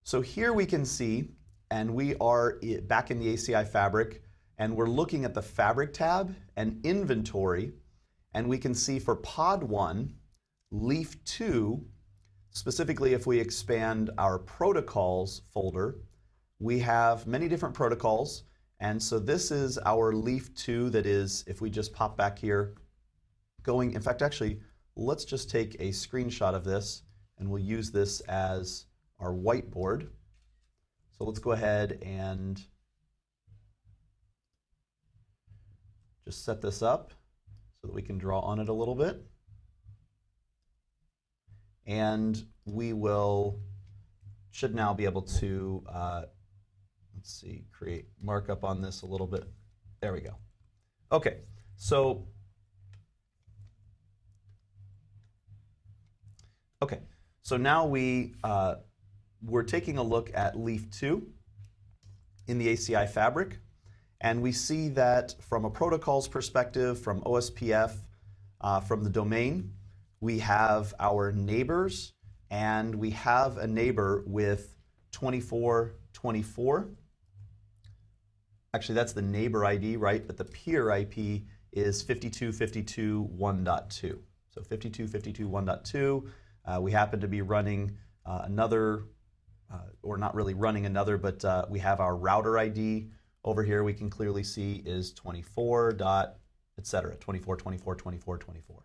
So here we can see, and we are back in the ACI fabric, and we're looking at the fabric tab and inventory, and we can see for pod 1, leaf 2, specifically if we expand our protocols folder, we have many different protocols, and so this is our leaf 2 that is, if we just pop back here, going, in fact actually, let's just take a screenshot of this, and we'll use this as our whiteboard. So let's go ahead and just set this up so that we can draw on it a little bit. And we should now be able to, let's see, create markup on this a little bit. There we go. Okay, so, now we're taking a look at leaf 2 in the ACI fabric, and we see that from a protocols perspective, from OSPF, from the domain, we have our neighbors, and we have a neighbor with 2424. Actually, that's the neighbor ID, right? But the peer IP is 52.52.1.2. So 52.52.1.2. We happen to be running another, or not really running another, but we have our router ID over here. We can clearly see is 24 dot, etc. 24, 24, 24, 24.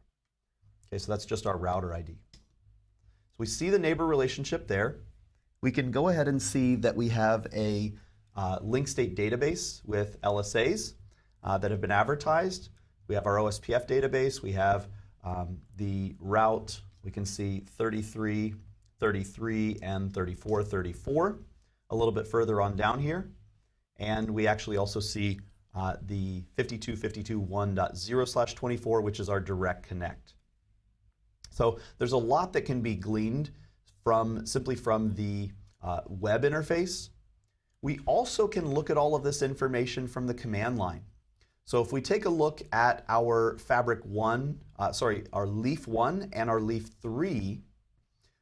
Okay, so that's just our router ID. So we see the neighbor relationship there. We can go ahead and see that we have a link state database with LSAs that have been advertised. We have our OSPF database. We have the route. We can see 33, 33, and 34, 34 a little bit further on down here. And we actually also see the 52.52.1.0/24, which is our direct connect. So there's a lot that can be gleaned simply from the web interface. We also can look at all of this information from the command line. So if we take a look at our our leaf 1 and our leaf 3,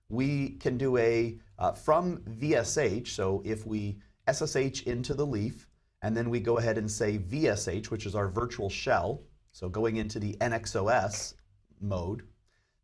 we can do from VSH, so if we SSH into the leaf, and then we go ahead and say VSH, which is our virtual shell, so going into the NXOS mode,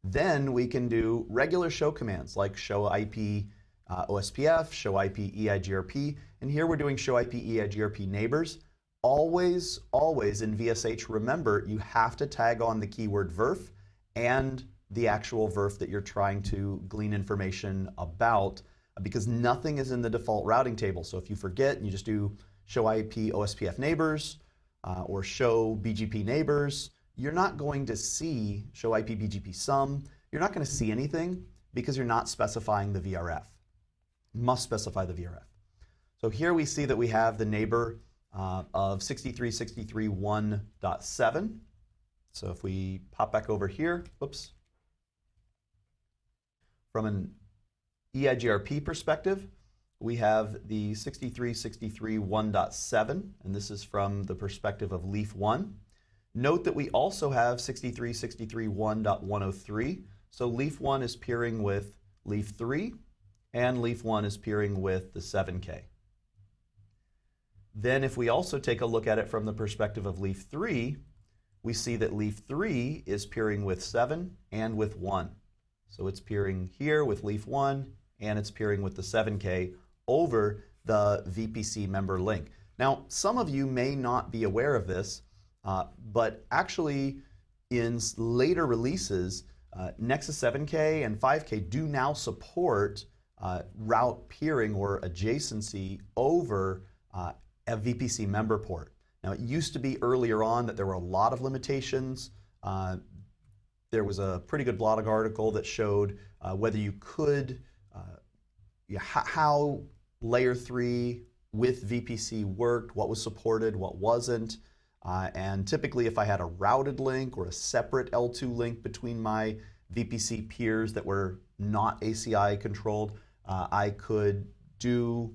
then we can do regular show commands like show IP OSPF, show IP EIGRP, and here we're doing show IP EIGRP neighbors. Always, always in VSH, remember you have to tag on the keyword VERF and the actual VERF that you're trying to glean information about, because nothing is in the default routing table. So if you forget and you just do show IP OSPF neighbors or show BGP neighbors, you're not going to see show IP BGP sum. You're not going to see anything because you're not specifying the VRF. You must specify the VRF. So here we see that we have the neighbor of 63.63.1.7. So if we pop back over here, whoops, from an EIGRP perspective, we have the 63.63.1.7, and this is from the perspective of leaf 1. Note that we also have 63.63.1.103, so leaf 1 is peering with leaf 3, and leaf 1 is peering with the 7K. Then if we also take a look at it from the perspective of leaf 3, we see that leaf 3 is peering with 7 and with 1. So it's peering here with leaf 1, and it's peering with the 7K over the VPC member link. Now, some of you may not be aware of this, but actually in later releases, Nexus 7K and 5K do now support route peering or adjacency over a VPC member port. Now, it used to be earlier on that there were a lot of limitations. There was a pretty good blog article that showed whether you could, how layer 3 with VPC worked, what was supported, what wasn't. And typically if I had a routed link or a separate L2 link between my VPC peers that were not ACI controlled, I could do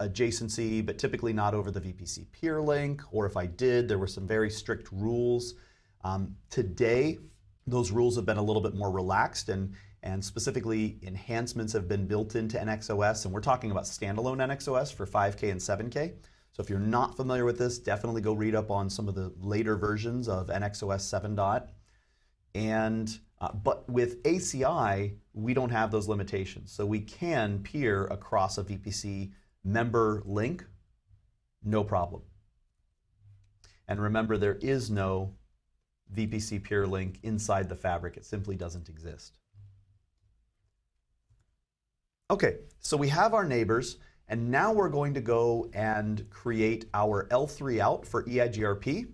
adjacency, but typically not over the VPC peer link, or if I did, there were some very strict rules. Today, those rules have been a little bit more relaxed, and and specifically enhancements have been built into NXOS, and we're talking about standalone NXOS for 5K and 7K. So if you're not familiar with this, definitely go read up on some of the later versions of NXOS 7. But with ACI, we don't have those limitations. So we can peer across a VPC member link, no problem. And remember, there is no VPC peer link inside the fabric. It simply doesn't exist. Okay, so we have our neighbors, and now we're going to go and create our L3 out for EIGRP.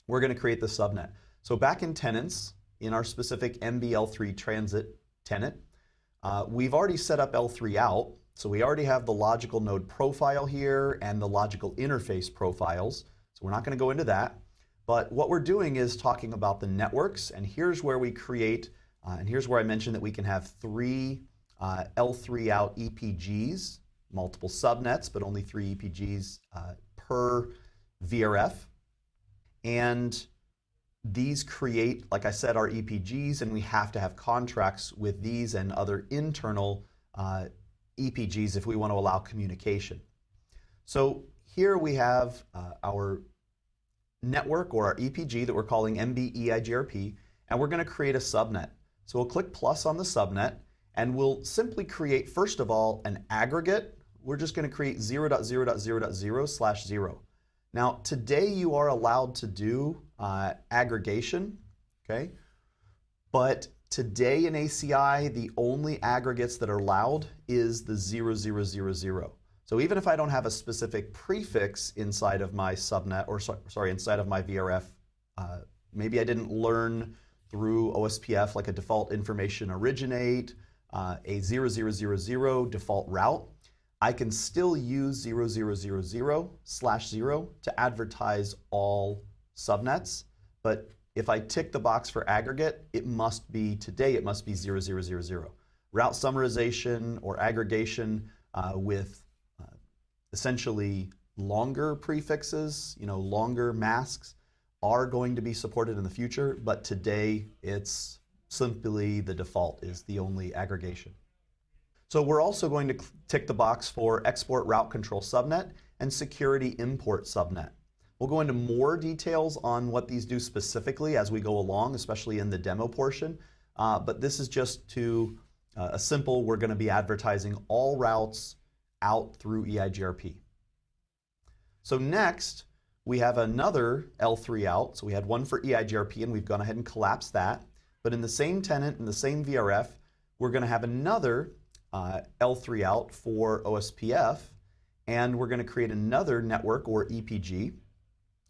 We're going to create the subnet. So back in tenants, in our specific MBL3 transit tenant, we've already set up L3 out. So we already have the logical node profile here and the logical interface profiles. So we're not going to go into that. But what we're doing is talking about the networks, and here's where we create, and here's where I mentioned that we can have 3 L3 out EPGs, multiple subnets, but only 3 EPGs per VRF. And these create, like I said, our EPGs, and we have to have contracts with these and other internal EPGs if we want to allow communication. So here we have our network, or our EPG, that we're calling MB-EIGRP, and we're going to create a subnet. So we'll click plus on the subnet, and we'll simply create, first of all, an aggregate. We're just going to create 0.0.0.0/0. Now, today you are allowed to do aggregation, okay? But today in ACI, the only aggregates that are allowed is the 0000. So even if I don't have a specific prefix inside of my subnet, or sorry, inside of my VRF, maybe I didn't learn through OSPF like a default information originate, a 0000 default route, I can still use 0000/0 to advertise all subnets. But if I tick the box for aggregate, it must be, today it must be 0000. Route summarization or aggregation with essentially longer prefixes, longer masks, are going to be supported in the future, but today it's simply the default is the only aggregation. So we're also going to tick the box for export route control subnet and security import subnet. We'll go into more details on what these do specifically as we go along, especially in the demo portion, but this is just to a simple, we're going to be advertising all routes out through EIGRP. So next, we have another L3 out. So we had one for EIGRP, and we've gone ahead and collapsed that. But in the same tenant, in the same VRF, we're going to have another L3 out for OSPF, and we're going to create another network, or EPG,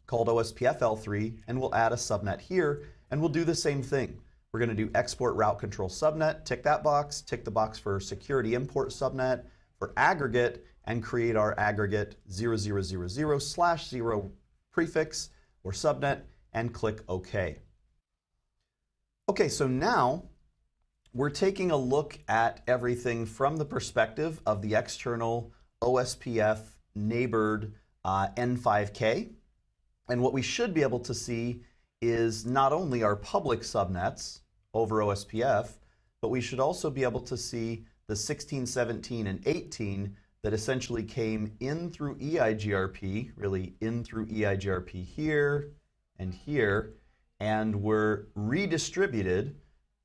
called OSPF L3, and we'll add a subnet here, and we'll do the same thing. We're going to do export route control subnet, tick that box, tick the box for security import subnet, for aggregate, and create our aggregate 0000/0 prefix or subnet, and click OK. Okay, so now we're taking a look at everything from the perspective of the external OSPF neighbored N5K. And what we should be able to see is not only our public subnets over OSPF, but we should also be able to see the 16, 17, and 18 that essentially came in through EIGRP, really in through EIGRP here and here, and were redistributed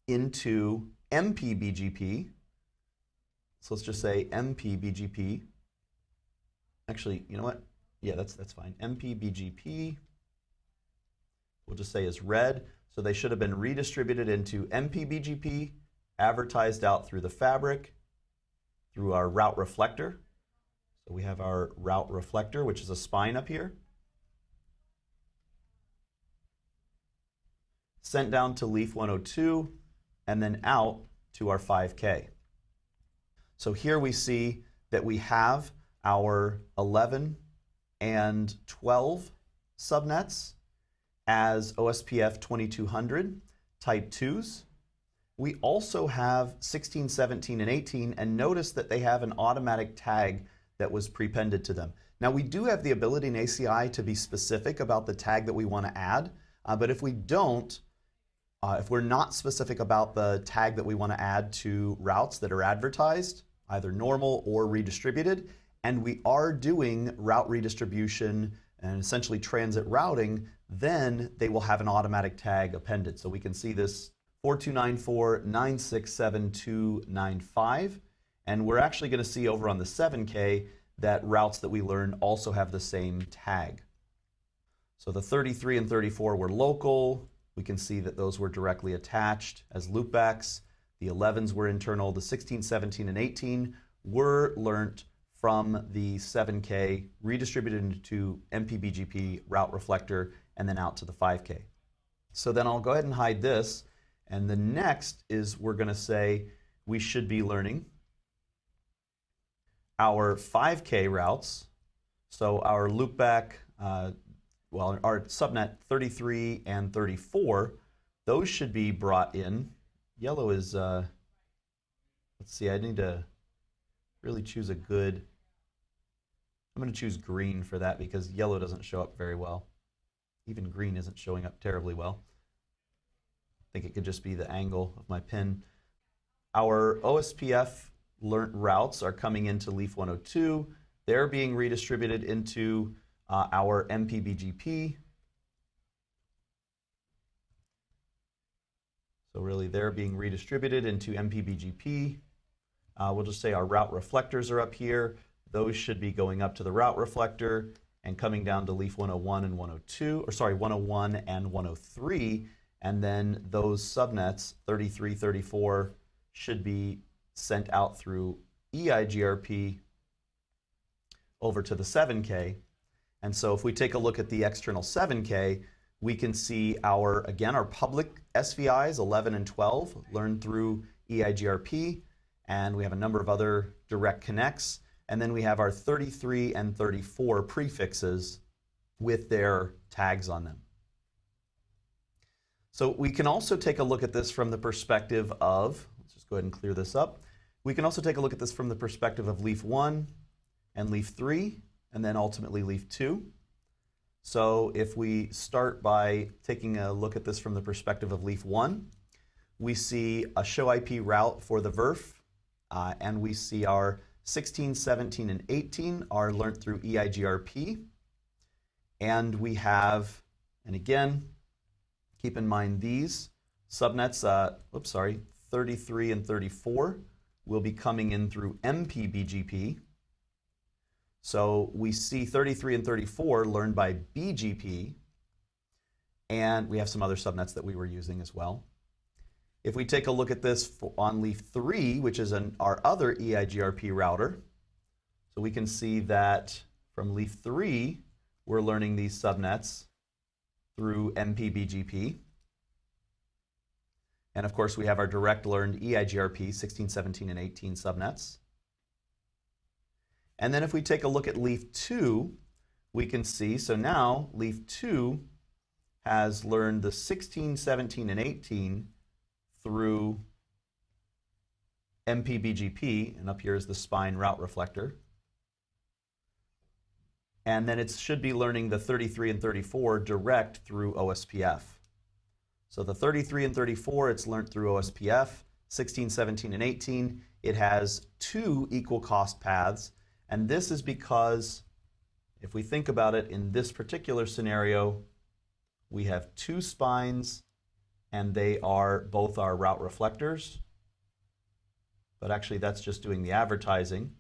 into MPBGP. So let's just say MPBGP. Actually, you know what? Yeah, that's fine. MPBGP, we'll just say is red. So they should have been redistributed into MPBGP, advertised out through the fabric, through our route reflector. So we have our route reflector, which is a spine up here. Sent down to leaf 102, and then out to our 5K. So here we see that we have our 11 and 12 subnets as OSPF 2200 type 2s. We also have 16, 17, and 18, and notice that they have an automatic tag that was prepended to them. Now we do have the ability in ACI to be specific about the tag that we want to add, but if we don't, If we're not specific about the tag that we want to add to routes that are advertised, either normal or redistributed, and we are doing route redistribution and essentially transit routing, then they will have an automatic tag appended. So we can see this 4294967295, and we're actually going to see over on the 7K that routes that we learn also have the same tag. So the 33 and 34 were local. We can see that those were directly attached as loopbacks. The 11s were internal. The 16, 17, and 18 were learnt from the 7K, redistributed into MPBGP route reflector, and then out to the 5K. So then I'll go ahead and hide this. And the next is we're going to say we should be learning our 5K routes. So our loopback, our subnet 33 and 34, those should be brought in. Yellow is, let's see, I need to really choose a good, I'm going to choose green for that because yellow doesn't show up very well. Even green isn't showing up terribly well. I think it could just be the angle of my pen. Our OSPF learnt routes are coming into Leaf 102. They're being redistributed into our MPBGP. So really they're being redistributed into MPBGP. We'll just say our route reflectors are up here. Those should be going up to the route reflector and coming down to Leaf 101 and 102, or sorry, 101 and 103. And then those subnets, 33, 34, should be sent out through EIGRP over to the 7K. And so if we take a look at the external 7K, we can see our public SVIs, 11 and 12, learned through EIGRP, and we have a number of other direct connects. And then we have our 33 and 34 prefixes with their tags on them. So we can also take a look at this from the perspective of, let's just go ahead and clear this up. We can also take a look at this from the perspective of Leaf 1 and Leaf 3, and then ultimately Leaf 2. So if we start by taking a look at this from the perspective of Leaf 1, we see a show IP route for the VRF, and we see our 16, 17, and 18 are learnt through EIGRP. And we have, and again, keep in mind these subnets, 33 and 34 will be coming in through MPBGP. So we see 33 and 34 learned by BGP, and we have some other subnets that we were using as well. If we take a look at this on Leaf 3, which is our other EIGRP router, so we can see that from Leaf 3, we're learning these subnets through MPBGP. And of course, we have our direct learned EIGRP 16, 17, and 18 subnets. And then if we take a look at Leaf 2, we can see, so now Leaf 2 has learned the 16, 17, and 18 through MPBGP, and up here is the spine route reflector. And then it should be learning the 33 and 34 direct through OSPF. So the 33 and 34, it's learned through OSPF. 16, 17, and 18, it has 2 equal cost paths. And this is because, if we think about it, in this particular scenario, we have 2 spines, and they are both our route reflectors. But actually, that's just doing the advertising.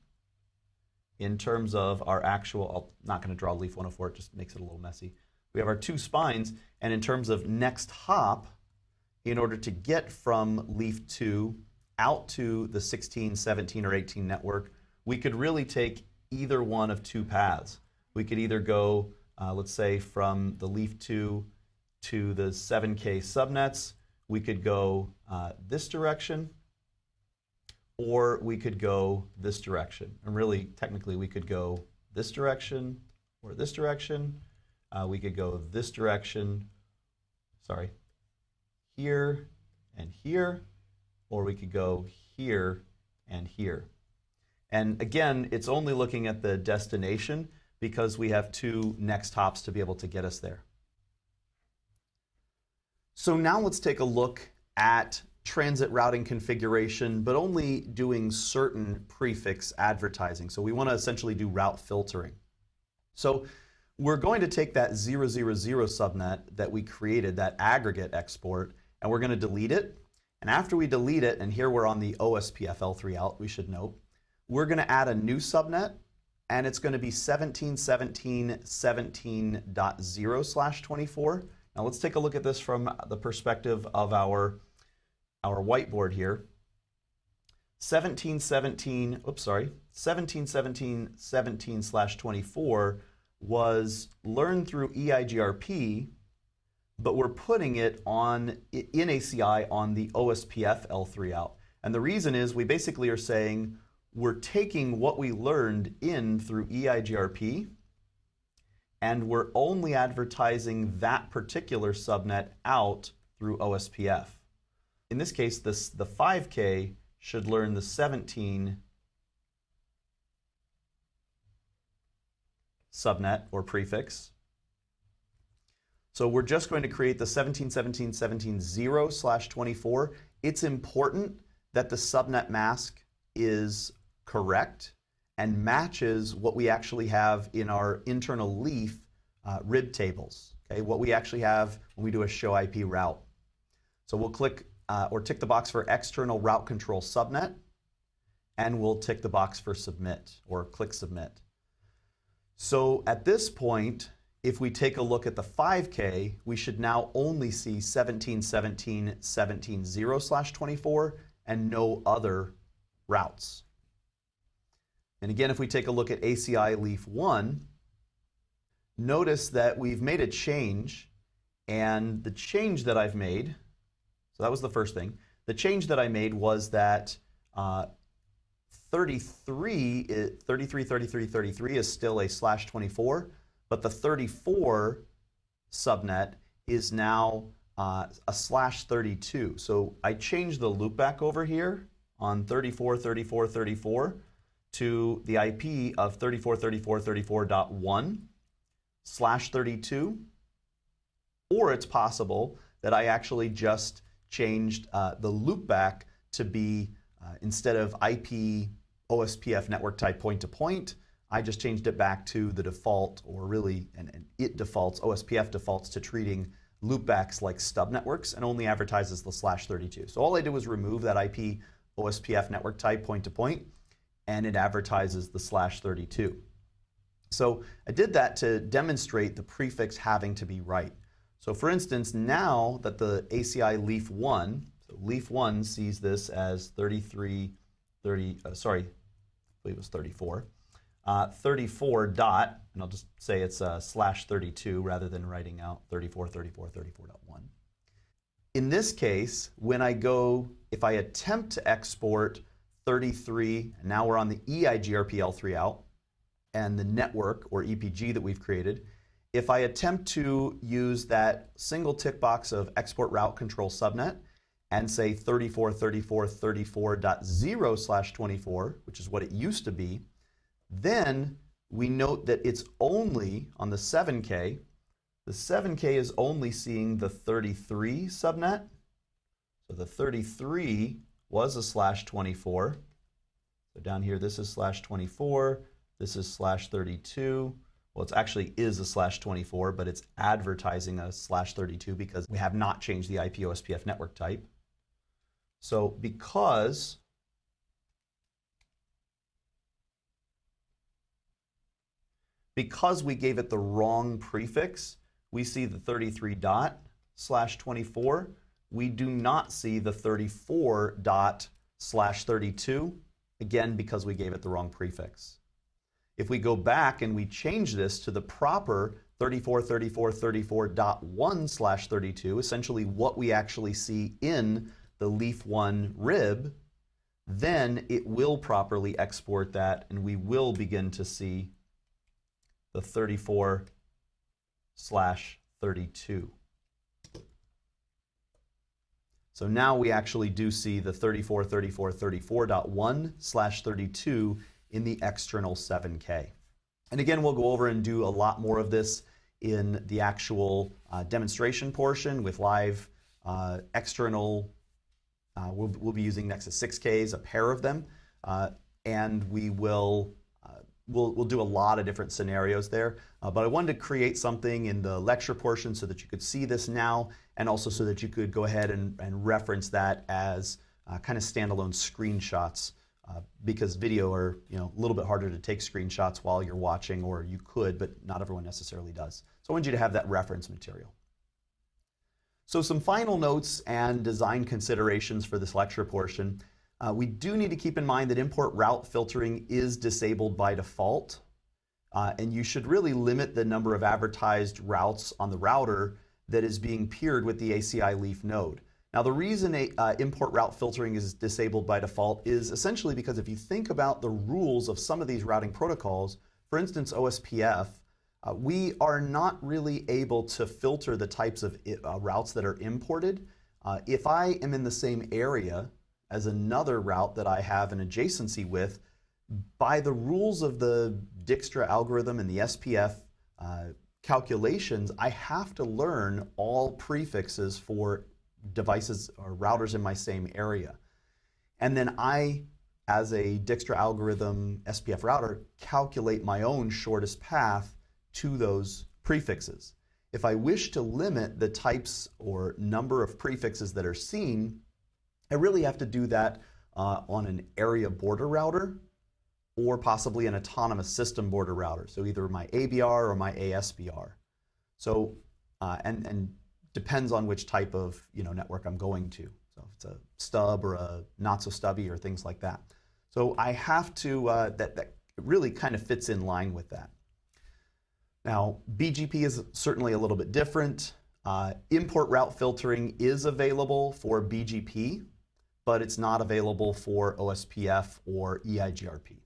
In terms of our actual, I'm not going to draw Leaf 104, it just makes it a little messy. We have our 2 spines, and in terms of next hop, in order to get from Leaf 2 out to the 16, 17, or 18 network, we could really take either one of 2 paths. We could either go, let's say, from the Leaf 2 to the 7K subnets. We could go this direction, or we could go this direction. And really, technically, we could go this direction or this direction. We could go this direction, here and here, or we could go here and here. And again, it's only looking at the destination because we have 2 next hops to be able to get us there. So now let's take a look at transit routing configuration, but only doing certain prefix advertising. So we want to essentially do route filtering. So we're going to take that 000 subnet that we created, that aggregate export, and we're going to delete it. And after we delete it, and here we're on the OSPF L3 out, we should note, we're going to add a new subnet, and it's going to be 17.17.17.0/24. Now let's take a look at this from the perspective of our whiteboard here. 17.17.17/24 was learned through EIGRP, but we're putting it in ACI on the OSPF L3 out. And the reason is we basically are saying we're taking what we learned in through EIGRP, and we're only advertising that particular subnet out through OSPF. In this case, the 5K should learn the 17 subnet or prefix. So we're just going to create the 17.17.17.0/24. It's important that the subnet mask is correct and matches what we actually have in our internal leaf rib tables, okay? What we actually have when we do a show IP route. So we'll click or tick the box for external route control subnet, and we'll tick the box for submit or click submit. So at this point, if we take a look at the 5K, we should now only see 17.17.17.0/24 and no other routes. And again, if we take a look at ACI Leaf 1, notice that we've made a change, and the change that I've made, so that was the first thing. The change that I made was that 33 is still a /24, but the 34 subnet is now a /32. So I changed the loopback over here on 34.34.34 to the IP of 34.34.34.1/32, or it's possible that I actually just changed the loopback to be, instead of IP OSPF network type point-to-point, I just changed it back to the default, or really, and it defaults, OSPF defaults to treating loopbacks like stub networks and only advertises the /32. So all I did was remove that IP OSPF network type point-to-point, and it advertises the /32. So I did that to demonstrate the prefix having to be right. So for instance, now that the ACI Leaf 1, so Leaf 1 sees this as 34, 34 dot, and I'll just say it's a /32 rather than writing out 34.34.34.1. In this case, when I go, if I attempt to export 33, and now we're on the EIGRP L3 out, and the network or EPG that we've created, if I attempt to use that single tick box of export route control subnet and say 34.34.34.0/24, which is what it used to be, then we note that it's only on the 7K. The 7K is only seeing the 33 subnet. So the 33 was a /24. So down here, this is /24. This is /32. Well, it actually is a /24, but it's advertising a /32 because we have not changed the IP OSPF network type. So because we gave it the wrong prefix, we see the 33 dot /24. We do not see the 34 dot /32, again, because we gave it the wrong prefix. If we go back and we change this to the proper 34.34.34.1/32, essentially what we actually see in the Leaf 1 rib, then it will properly export that, and we will begin to see the 34/32. So now we actually do see the 34.34.34.1/32 in the external 7K. And again, we'll go over and do a lot more of this in the actual demonstration portion with live external, we'll be using Nexus 6Ks, a pair of them, and we'll do a lot of different scenarios there. But I wanted to create something in the lecture portion so that you could see this now, and also so that you could go ahead and reference that as kind of standalone screenshots, because video are a little bit harder to take screenshots while you're watching, or you could, but not everyone necessarily does. So I wanted you to have that reference material. So some final notes and design considerations for this lecture portion. We do need to keep in mind that import route filtering is disabled by default, and you should really limit the number of advertised routes on the router that is being peered with the ACI leaf node. Now, the reason import route filtering is disabled by default is essentially because if you think about the rules of some of these routing protocols, for instance, OSPF, we are not really able to filter the types of routes that are imported. If I am in the same area as another route that I have an adjacency with, by the rules of the Dijkstra algorithm and the SPF calculations, I have to learn all prefixes for devices or routers in my same area. And then I, as a Dijkstra algorithm SPF router, calculate my own shortest path to those prefixes. If I wish to limit the types or number of prefixes that are seen, I really have to do that on an area border router or possibly an autonomous system border router. So either my ABR or my ASBR. So, and depends on which type of network I'm going to. So if it's a stub or a not so stubby or things like that. So I have to, that really kind of fits in line with that. Now, BGP is certainly a little bit different. Import route filtering is available for BGP, but it's not available for OSPF or EIGRP.